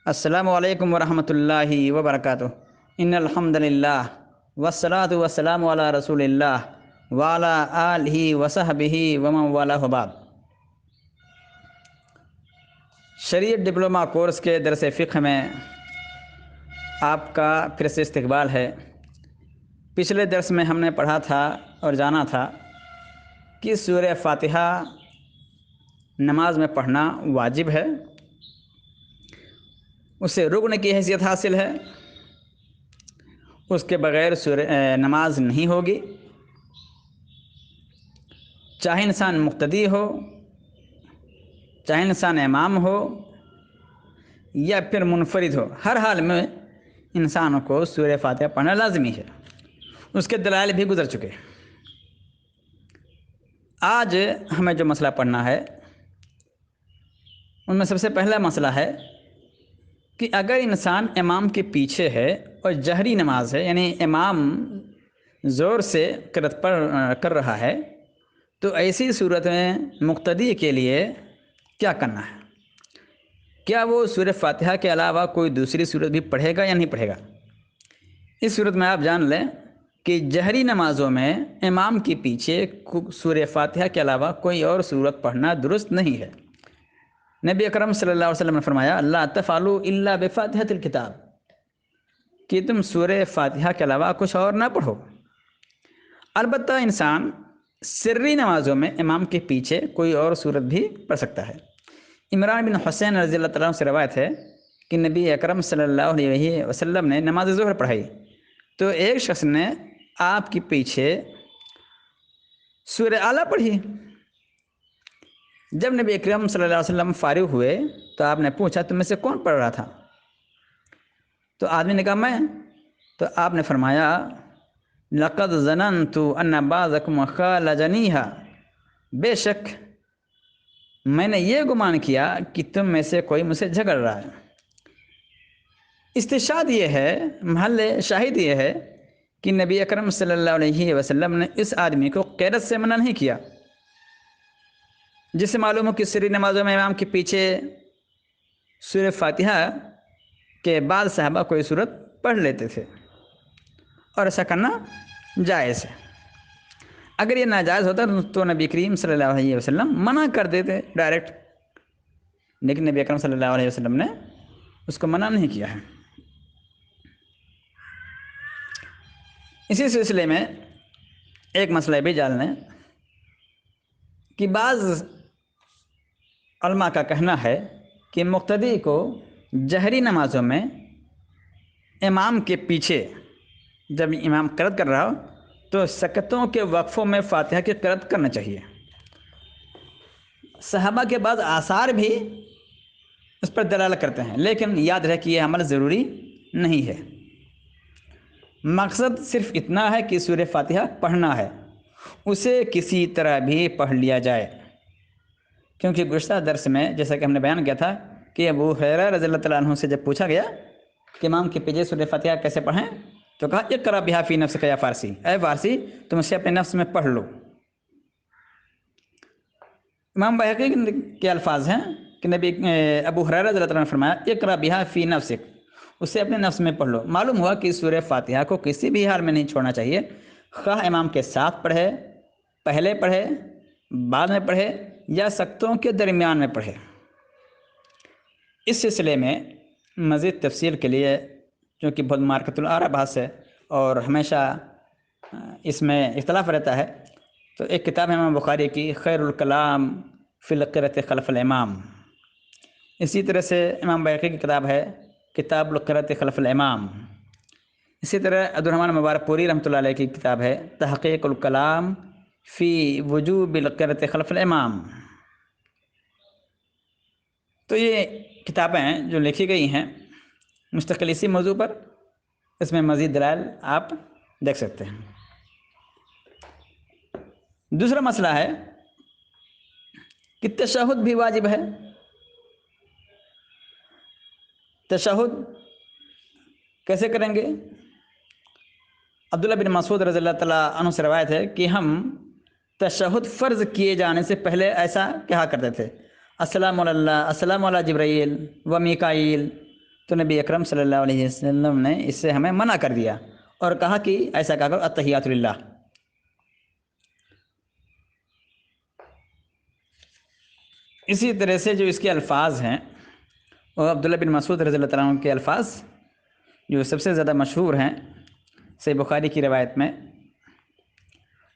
السلام علیکم ورحمۃ اللہ وبرکاتہ۔ ان الحمد للہ والصلاۃ والسلام علی رسول اللہ وعلی آلہ وصحبہ ومن والہ بعد۔ شریعت ڈپلومہ کورس کے درس فقہ میں آپ کا پھر سے استقبال ہے۔ پچھلے درس میں ہم نے پڑھا تھا اور جانا تھا کہ سورہ فاتحہ نماز میں پڑھنا واجب ہے، اسے رکن کی حیثیت حاصل ہے، اس کے بغیر نماز نہیں ہوگی، چاہے انسان مقتدی ہو، چاہے انسان امام ہو یا پھر منفرد ہو، ہر حال میں انسان کو سورہ فاتحہ پڑھنا لازمی ہے۔ اس کے دلائل بھی گزر چکے۔ آج ہمیں جو مسئلہ پڑھنا ہے ان میں سب سے پہلا مسئلہ ہے کہ اگر انسان امام کے پیچھے ہے اور جہری نماز ہے، یعنی امام زور سے قرأت کر رہا ہے، تو ایسی صورت میں مقتدی کے لیے کیا کرنا ہے؟ کیا وہ سورہ فاتحہ کے علاوہ کوئی دوسری صورت بھی پڑھے گا یا نہیں پڑھے گا؟ اس صورت میں آپ جان لیں کہ جہری نمازوں میں امام کے پیچھے سورہ فاتحہ کے علاوہ کوئی اور صورت پڑھنا درست نہیں ہے۔ نبی اکرم صلی اللہ علیہ وسلم نے فرمایا اللہ تفعلوا الا بفاتحۃ الکتاب، کہ تم سورہ فاتحہ کے علاوہ کچھ اور نہ پڑھو۔ البتہ انسان سری نمازوں میں امام کے پیچھے کوئی اور صورت بھی پڑھ سکتا ہے۔ عمران بن حسین رضی اللہ تعالیٰ عنہ سے روایت ہے کہ نبی اکرم صلی اللہ علیہ وسلم نے نماز ظہر پڑھائی تو ایک شخص نے آپ کے پیچھے سورہ اعلیٰ پڑھی۔ جب نبی اکرم صلی اللہ علیہ وسلم فارغ ہوئے تو آپ نے پوچھا تم میں سے کون پڑھ رہا تھا؟ تو آدمی نے کہا میں۔ تو آپ نے فرمایا لقد ظننت ان بعضکم خالجنیھا، بے شک میں نے یہ گمان کیا کہ تم میں سے کوئی مجھ سے جھگڑ رہا ہے۔ استشہاد یہ ہے، محل شاہد یہ ہے کہ نبی اکرم صلی اللہ علیہ وسلم نے اس آدمی کو قیادت سے منع نہیں کیا، جس سے معلوم ہو کہ سری نمازوں میں امام کے پیچھے سورہ فاتحہ کے بعد صحابہ کوئی صورت پڑھ لیتے تھے اور ایسا کرنا جائز ہے۔ اگر یہ ناجائز ہوتا تو نبی کریم صلی اللہ علیہ وسلم منع کر دیتے ڈائریکٹ، لیکن نبی اکرم صلی اللہ علیہ وسلم نے اس کو منع نہیں کیا ہے۔ اسی سلسلے میں ایک مسئلہ بھی جان لیں کہ بعض علماء کا کہنا ہے کہ مقتدی کو جہری نمازوں میں امام کے پیچھے جب امام قرأت کر رہا ہو تو سکتوں کے وقفوں میں فاتحہ کی قرأت کرنا چاہیے۔ صحابہ کے بعض آثار بھی اس پر دلالت کرتے ہیں، لیکن یاد رہے کہ یہ عمل ضروری نہیں ہے۔ مقصد صرف اتنا ہے کہ سورہ فاتحہ پڑھنا ہے، اسے کسی طرح بھی پڑھ لیا جائے، کیونکہ گزشتہ درس میں جیسا کہ ہم نے بیان کیا تھا کہ ابو ہریرہ رضی اللہ تعالیٰ عنہ سے جب پوچھا گیا کہ امام کے پیچھے سورہ فاتحہ کیسے پڑھیں تو کہا اقرأ بہا فی نفسک یا فارسی، اے فارسی تم اسے اپنے نفس میں پڑھ لو۔ امام بہقی کے الفاظ ہیں کہ نبی ابو ہریرہ رضی اللہ تعالیٰ عنہ نے فرمایا اقرأ بہا فی نفسک، اسے اپنے نفس میں پڑھ لو۔ معلوم ہوا کہ سورہ فاتحہ کو کسی بھی حال میں نہیں چھوڑنا چاہیے، خواہ امام کے ساتھ پڑھے، پہلے پڑھے، بعد میں پڑھے یا سکتوں کے درمیان میں پڑھے۔ اس سلسلے میں مزید تفصیل کے لیے، چونکہ بہت مارکۃ الآراء بحث ہے اور ہمیشہ اس میں اختلاف رہتا ہے، تو ایک کتاب ہے امام بخاری کی خیر الکلام فی القرأۃ خلف الامام، اسی طرح سے امام بہقی کی کتاب ہے کتاب القرأۃ خلف الامام، اسی طرح عبدالرحمن مبارک پوری رحمۃ اللہ علیہ کی کتاب ہے تحقیق الکلام فی وجوب القرأۃ خلف الامام۔ تو یہ کتابیں جو لکھی گئی ہیں مستقل اسی موضوع پر، اس میں مزید دلائل آپ دیکھ سکتے ہیں۔ دوسرا مسئلہ ہے کہ تشہد بھی واجب ہے۔ تشہد کیسے کریں گے؟ عبداللہ بن مسعود رضی اللہ تعالیٰ عنہ سے روایت ہے کہ ہم تشہد فرض کیے جانے سے پہلے ایسا کہا کرتے تھے السلام علی اللہ، السلام علی جبرائیل و میکائیل تو نبی اکرم صلی اللہ علیہ وسلم نے اس سے ہمیں منع کر دیا اور کہا کہ ایسا کہا کرو التحیات للہ۔ اسی طرح سے جو اس کے الفاظ ہیں وہ عبداللہ بن مسعود رضی اللہ تعالیٰ عنہ کے الفاظ جو سب سے زیادہ مشہور ہیں صحیح بخاری کی روایت میں،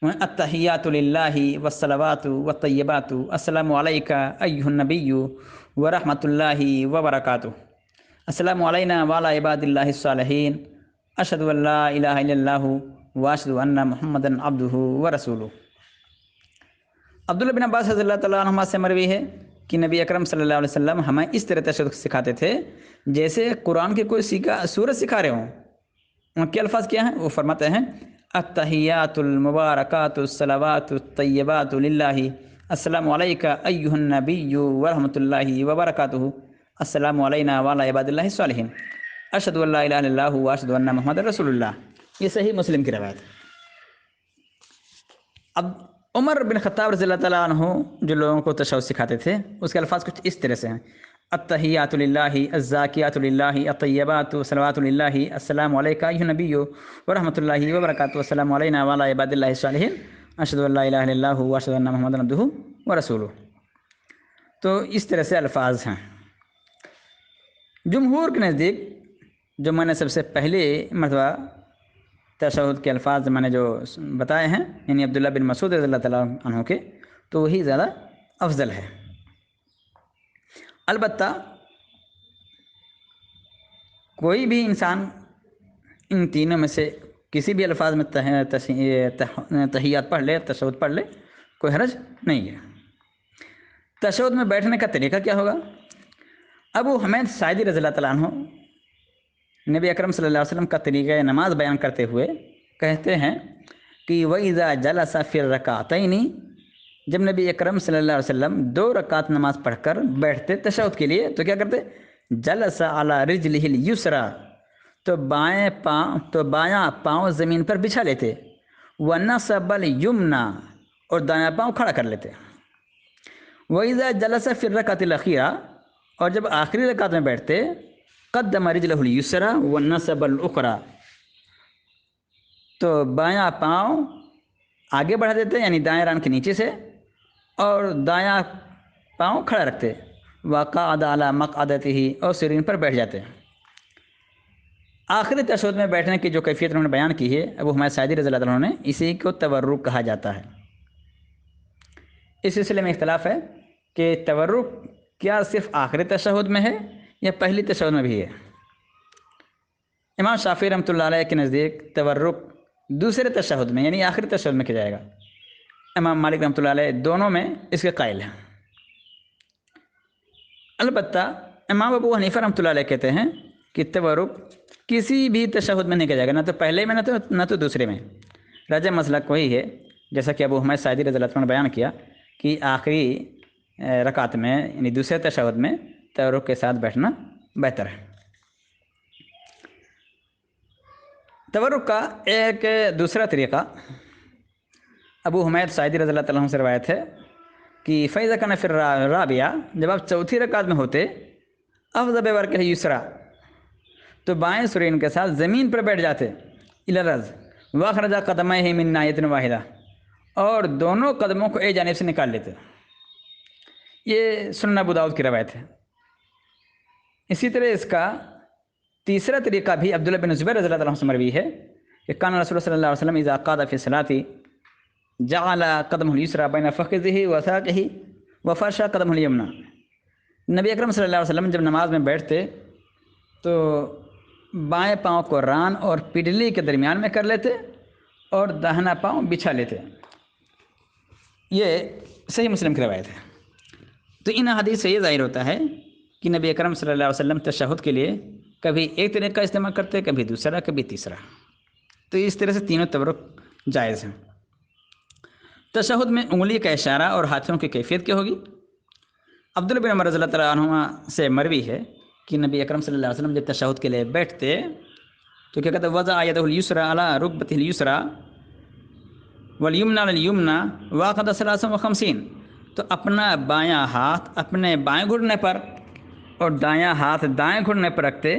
التحیات للہ والصلوات والطیبات السلام علیکہ ایھا النبی ورحمۃ اللہ وبرکاتہ، السلام علینا وعلی عباد اللہ الصالحین، اشہد ان لا الہ الا اللہ واشہد ان محمدا عبدہ ورسولہ۔ عبداللہ بن عباس رضی اللہ تعالیٰ عنہما سے مروی ہے کہ نبی اکرم صلی اللہ علیہ وسلم ہمیں اس طرح تشہد سکھاتے تھے جیسے قرآن کے کوئی سورت سکھا رہے ہوں۔ ان کے الفاظ کیا ہیں؟ وہ فرماتے ہیں التحیات المبارکات الصلوات الطیبات للہ، السلام علیکہ ایھا النبی ورحمۃ اللہ وبرکاتہ، السلام علینا وعلی عباد اللہ الصالحین، اشہد ان لا الہ الا اللہ واشہد ان محمد رسول اللہ۔ یہ صحیح مسلم کی روایت ہے۔ اب عمر بن خطاب رضی اللہ تعالیٰ عنہ جو لوگوں کو تشہد سکھاتے تھے اس کے الفاظ کچھ اس طرح سے ہیں التحیات للہ الزاکیات للہ الطیبات صلوات للہ، السلام علیکہ ایھا النبی ورحمۃ اللہ وبرکاتہ، السلام علینا وعلی عباد اللہ الصالحین، اشہد ان لا الہ الا اللہ واشہد ان محمد عبدہ ورسولہ۔ تو اس طرح سے الفاظ ہیں۔ جمہور کے نزدیک جو میں نے سب سے پہلے مرتبہ تشہد کے الفاظ میں نے جو بتائے ہیں یعنی عبداللہ بن مسعود رضی اللہ تعالیٰ عنہ کے، تو وہی زیادہ افضل ہے۔ البتہ کوئی بھی انسان ان تینوں میں سے کسی بھی الفاظ میں تحیات پڑھ لے، تشہد پڑھ لے، کوئی حرج نہیں ہے۔ تشہد میں بیٹھنے کا طریقہ کیا ہوگا؟ ابو حمید ساعدی رضی اللہ تعالیٰ عنہ نبی اکرم صلی اللہ علیہ وسلم کا طریقہ نماز بیان کرتے ہوئے کہتے ہیں کہ وَإِذَا جَلَسَ فِي الرَّكَعَتَيْنِ، جب نبی اکرم صلی اللہ علیہ وسلم 2 رکعت نماز پڑھ کر بیٹھتے تشہد کے لیے تو کیا کرتے؟ جَلَسَ عَلَى رِجْلِهِ الْيُسْرَى، تو بایاں پاؤں زمین پر بچھا لیتے، وَنَصَبَ الْيُمْنَى، اور دایاں پاؤں کھڑا کر لیتے۔ وَإِذَا جَلَسَ فِي الرَّكَعَةِ الْأَخِيرَةِ، اور جب آخری رکعت میں بیٹھتے قدم رجلہ اليسرى ونصب الاخرى، تو بایاں پاؤں آگے بڑھا دیتے یعنی دائیں ران کے نیچے سے اور دایاں پاؤں کھڑا رکھتے، وقعد علی مقعدتہ، اور سرین پر بیٹھ جاتے۔ آخری تشہد میں بیٹھنے کی جو کیفیت انہوں نے بیان کی ہے ابو حمید ساعدی رضی اللہ عنہ نے، اسی کو تورک کہا جاتا ہے۔ اس سلسلے میں اختلاف ہے کہ تورک کیا صرف آخری تشہد میں ہے یا پہلی تشہد میں بھی ہے۔ امام شافعی رحمۃ اللہ علیہ کے نزدیک تورک دوسرے تشہد میں یعنی آخری تشہد میں کیا جائے گا۔ امام مالک رحمۃ اللہ علیہ دونوں میں اس کے قائل ہیں۔ البتہ امام ابو حنیفہ رحمۃ اللہ علیہ کہتے ہیں کہ تورک کسی بھی تشہد میں نہیں کیا جائے گا، نہ تو پہلے میں نہ تو دوسرے میں۔ راجح مسلک وہی ہے جیسا کہ ابو حمید ساعدی رضی اللہ عنہ نے بیان کیا کہ آخری رکعت میں یعنی دوسرے تشہد میں تورک کے ساتھ بیٹھنا بہتر ہے۔ تورک کا ایک دوسرا طریقہ ابو حمید ساعدی رضی اللہ تعالیٰ عنہ سے روایت ہے کہ فَإِذَا كَانَ فِي الرَّابِعَةِ، جب آپ چوتھی رکعت میں ہوتے، أَخْذَ بِوَرْكِهِ الْيُسْرَى، تو بائیں سرین کے ساتھ زمین پر بیٹھ جاتے، إِلَى الْأَرْضِ وَأَخْرَجَ قَدَمَيْهِ مِن نَاحِيَةٍ وَاحِدَةٍ، اور دونوں قدموں کو ایک جانب سے نکال لیتے۔ یہ سنن ابو داؤد کی روایت ہے۔ اسی طرح اس کا تیسرا طریقہ بھی عبداللہ بن زبیر رضی اللہ عنہ سے مروی ہے کہ کان رسول صلی اللہ علیہ وسلم اذا قعد فی الصلاة جعل قدمه اليسرى بین فخذه وساقه وفرش قدمه اليمنى، نبی اکرم صلی اللہ علیہ وسلم جب نماز میں بیٹھتے تو بائیں پاؤں کو ران اور پڈلی کے درمیان میں کر لیتے اور داہنا پاؤں بچھا لیتے۔ یہ صحیح مسلم کی روایت ہے۔ تو ان حدیث سے یہ ظاہر ہوتا ہے کہ نبی اکرم صلی اللہ علیہ وسلم تشہد کے لیے کبھی ایک طریقہ استعمال کرتے، کبھی دوسرا، کبھی تیسرا۔ تو اس طرح سے تینوں تورک جائز ہیں۔ تشہد میں انگلی کا اشارہ اور ہاتھوں کی کیفیت کیا ہوگی؟ عبداللہ بن عمر رضی اللہ تعالیٰ عنہما سے مروی ہے کہ نبی اکرم صلی اللہ علیہ وسلم جب تشہد کے لیے بیٹھتے تو کیا کہتے؟ وضع یدہ الیسری علی رکبتہ الیسری والیمنی علی الیمنی وعقد 53، تو اپنا بایاں ہاتھ اپنے بائیں گھٹنے پر اور دایاں ہاتھ دائیں گھٹنے پر رکھتے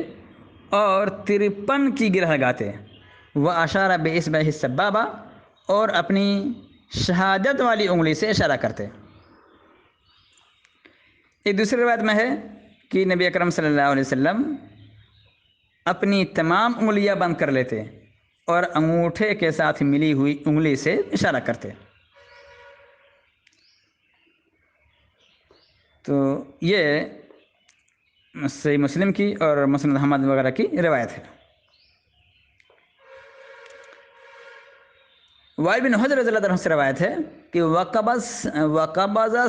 اور 53 کی گرہ لگاتے، وہ اشارہ باصبعہ السبابہ، اور اپنی شہادت والی انگلی سے اشارہ کرتے۔ ایک دوسری روایت میں ہے کہ نبی اکرم صلی اللہ علیہ وسلم اپنی تمام انگلیاں بند کر لیتے اور انگوٹھے کے ساتھ ملی ہوئی انگلی سے اشارہ کرتے۔ تو یہ صحیح مسلم کی اور مسند احمد وغیرہ کی روایت ہے۔ وائل بن حجر رضی اللہ عنہ سے روایت ہے کہ وقبض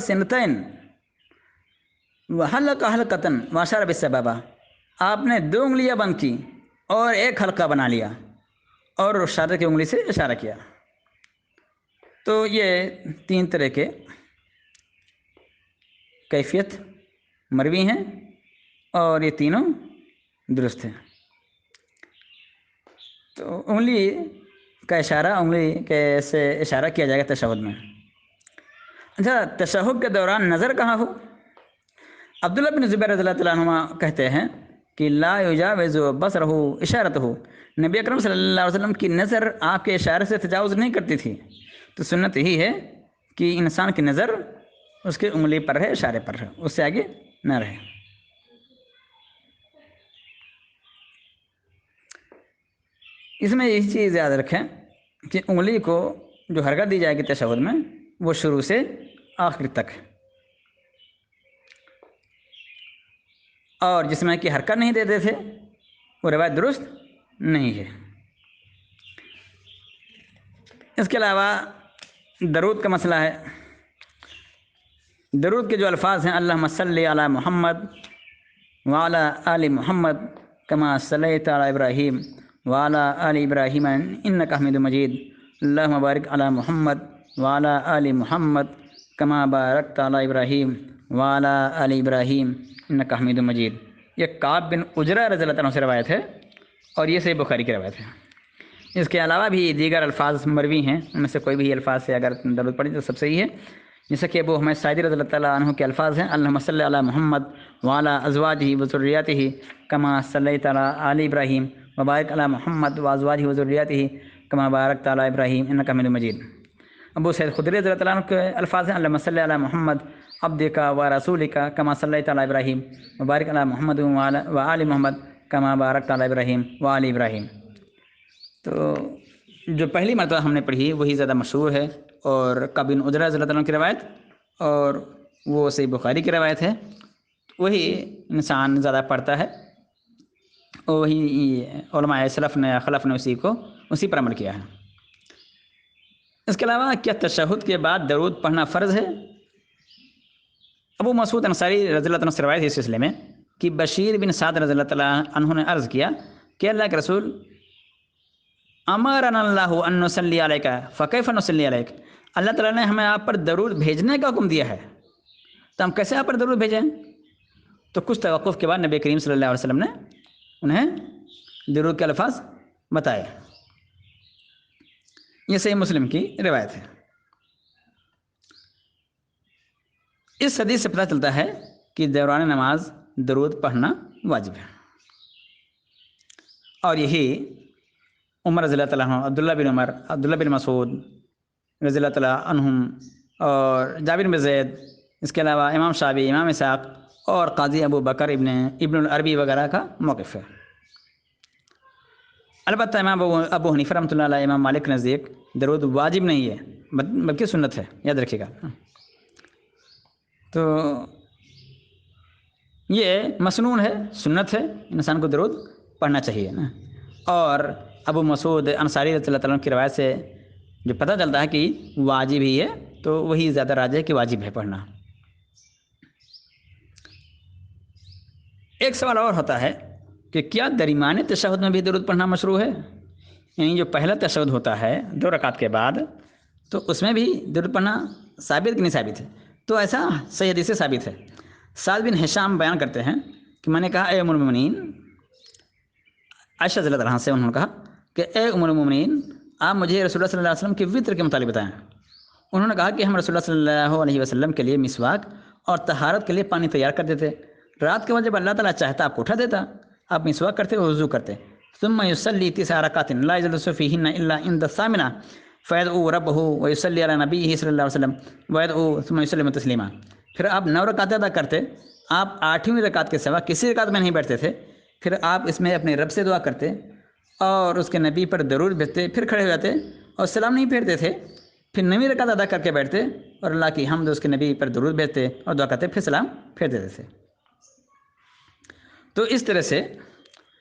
سنتین وحلق حلقتن واشار بالسبابہ، آپ نے 2 انگلیاں بند کی اور ایک حلقہ بنا لیا اور شہادت کی انگلی سے اشارہ کیا۔ تو یہ 3 طرح کے کیفیت مروی ہیں اور یہ تینوں درست ہیں۔ تو انگلی کا اشارہ، انگلی سے اشارہ کیا جائے گا تشہد میں۔ اچھا، تشہد کے دوران نظر کہاں ہو؟ عبداللہ بن زبیر رضی اللہ عنہ کہتے ہیں کہ لا یجاوز بصرہ اشارتہ، نبی اکرم صلی اللہ علیہ وسلم کی نظر آپ کے اشارے سے تجاوز نہیں کرتی تھی۔ تو سنت یہی ہے کہ انسان کی نظر اس کی انگلی پر ہے، اشارے پر ہے، اس سے آگے نہ رہے۔ اس میں یہی چیز یاد رکھیں کہ انگلی کو جو حرکت دی جائے گی تشہد میں وہ شروع سے آخر تک، اور جس میں کہ حرکت نہیں دیتے تھے وہ روایت درست نہیں ہے۔ اس کے علاوہ درود کا مسئلہ ہے۔ درود کے جو الفاظ ہیں اللہم صلی علی محمد وعلی آل محمد کما صلیت علی ابراہیم وعلی آل ابراہیم انک حمید مجید، اللہم بارک علی محمد وعلی آل محمد کما بارکت علی ابراہیم وعلی آل ابراہیم انک حمید مجید، یہ کعب بن عجرہ رضی اللہ عنہ سے روایت ہے اور یہ صحیح بخاری کی روایت ہے۔ اس کے علاوہ بھی دیگر الفاظ مروی ہیں، ان میں سے کوئی بھی الفاظ سے اگر درود پڑھی تو سب صحیح ہے، جیسا کہ ابو حمید ساعدی رضی اللہ تعالیٰ عنہ کے الفاظ ہیں اللہم صلی علی محمد وعلی ازواجہ وذریاتہ کما صلیت علی آل ابراہیم وبارک علی محمد وازواجہ وذریاتہ کما بارکت علی ابراہیم انک حمید مجید۔ ابو سعید خدری رضی اللہ تعالیٰ عنہ کے الفاظ ہیں اللہم صلی علی محمد عبدک و رسولک کما صلیت علی ابراہیم وبارک علی محمد و آل محمد کما بارکت علی ابراہیم و آل ابراہیم۔ تو جو پہلی مرتبہ ہم نے پڑھی وہی زیادہ مشہور ہے، اور کعب بن عجرہ رضی اللہ عنہ کی روایت، اور وہ صحیح بخاری کی روایت ہے، وہی انسان زیادہ پڑھتا ہے، اور وہی علماء سلف نے خلف نے اسی پر عمل کیا ہے۔ اس کے علاوہ کیا تشہد کے بعد درود پڑھنا فرض ہے؟ ابو مسعود انصاری رضی اللہ عنہ سے روایت ہے اس سلسلے میں کہ بشیر بن سعد رضی اللہ تعالیٰ عنہ نے عرض کیا کہ اللہ کے رسول امرنا اللہ ان نصلی علیک فکیف نصلی علیک، اللہ تعالیٰ نے ہمیں آپ پر درود بھیجنے کا حکم دیا ہے، تو ہم کیسے آپ پر درود بھیجیں؟ تو کچھ توقف کے بعد نبی کریم صلی اللہ علیہ وسلم نے انہیں درود کے الفاظ بتائے۔ یہ صحیح مسلم کی روایت ہے۔ اس حدیث سے پتہ چلتا ہے کہ دوران نماز درود پڑھنا واجب ہے، اور یہی عمر رضی اللہ تعالیٰ عنہ، عبداللہ بن عمر، عبداللہ بن مسعود رضی اللہ تعالیٰ عنہم، اور جابر بن زید، اس کے علاوہ امام شافعی، امام اسحاق اور قاضی ابو بکر ابن العربی وغیرہ کا موقف ہے۔ البتہ امام ابو حنیفہ رحمۃ اللہ علیہ، امام مالک کے نزدیک درود واجب نہیں ہے بلکہ سنت ہے، یاد رکھیے گا۔ تو یہ مسنون ہے، سنت ہے، انسان کو درود پڑھنا چاہیے نا۔ اور ابو مسعود انصاری رضی اللہ تعالیٰ عنہ کی روایت سے جو پتہ چلتا ہے کہ واجب ہی ہے، تو وہی زیادہ راجح ہے کہ واجب ہے پڑھنا۔ ایک سوال اور ہوتا ہے کہ کیا درمیانے تشہد میں بھی درود پڑھنا مشروع ہے؟ یعنی جو پہلا تشہد ہوتا ہے 2 رکعت کے بعد، تو اس میں بھی درود پڑھنا ثابت کہ نہیں ثابت ہے؟ تو ایسا صحیح حدیث سے ثابت ہے۔ سعد بن ہشام بیان کرتے ہیں کہ میں نے کہا اے ام المؤمنین، عائشہ رضی اللہ عنہا سے انہوں نے کہا کہ اے ام المؤمنین، آپ مجھے رسول اللہ صلی اللہ علیہ وسلم کے وطر کے متعلق بتائیں۔ انہوں نے کہا کہ ہم رسول اللہ صلی اللہ علیہ وسلم کے لیے مسواک اور طہارت کے لیے پانی تیار کرتے تھے، رات کے وقت جب اللہ تعالیٰ چاہتا آپ کو اٹھا دیتا، آپ مسواک کرتے وضو کرتے. ثم يصلي 9 ركعات لا يجلس فيهن الا عند الثامنه فيدعو ربه ويصلي على نبيه صلی اللہ علیہ وسلم ويدعو ثم يسلم تسلیما. پھر آپ 9 رکعت ادا کرتے، آپ 8ویں رکعت کے سوا کسی رکعت میں نہیں بیٹھتے تھے. پھر آپ اس میں اپنے رب سے دعا کرتے اور اس کے نبی پر درود بھیجتے، پھر کھڑے ہو جاتے اور سلام نہیں پھیرتے تھے. پھر 9ویں رکعت ادا کر کے بیٹھتے اور اللہ کی حمد اس کے نبی پر درود بھیجتے اور دعا کرتے، پھر سلام پھیر دیتے تھے. تو اس طرح سے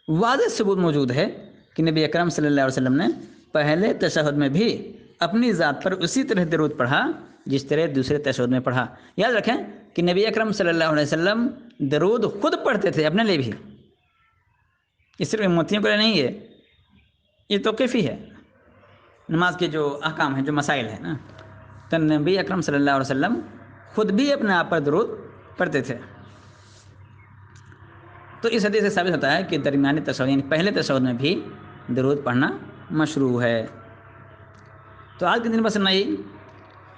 واضح ثبوت موجود ہے کہ نبی اکرم صلی اللہ علیہ وسلم نے پہلے تشہد میں بھی اپنی ذات پر اسی طرح درود پڑھا جس طرح دوسرے تشہد میں پڑھا. یاد رکھیں کہ نبی اکرم صلی اللہ علیہ وسلم درود خود پڑھتے تھے اپنے لیے بھی، یہ صرف امتیوں کے لیے نہیں ہے، یہ توقیفی ہے. نماز کے جو احکام ہیں، جو مسائل ہیں نا، تو نبی اکرم صلی اللہ علیہ وسلم خود بھی اپنے آپ پر درود پڑھتے تھے. تو اس حدیث سے ثابت ہوتا ہے کہ درمیانی تشہد یعنی پہلے تشہد میں بھی درود پڑھنا مشروع ہے. تو آج کے دن بس نہیں،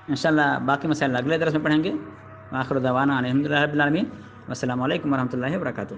انشاءاللہ باقی مسائل اگلے درس میں پڑھیں گے. آخر دعوانا الحمدللہ رب العالمین، والسلام علیکم ورحمۃ اللہ وبرکاتہ.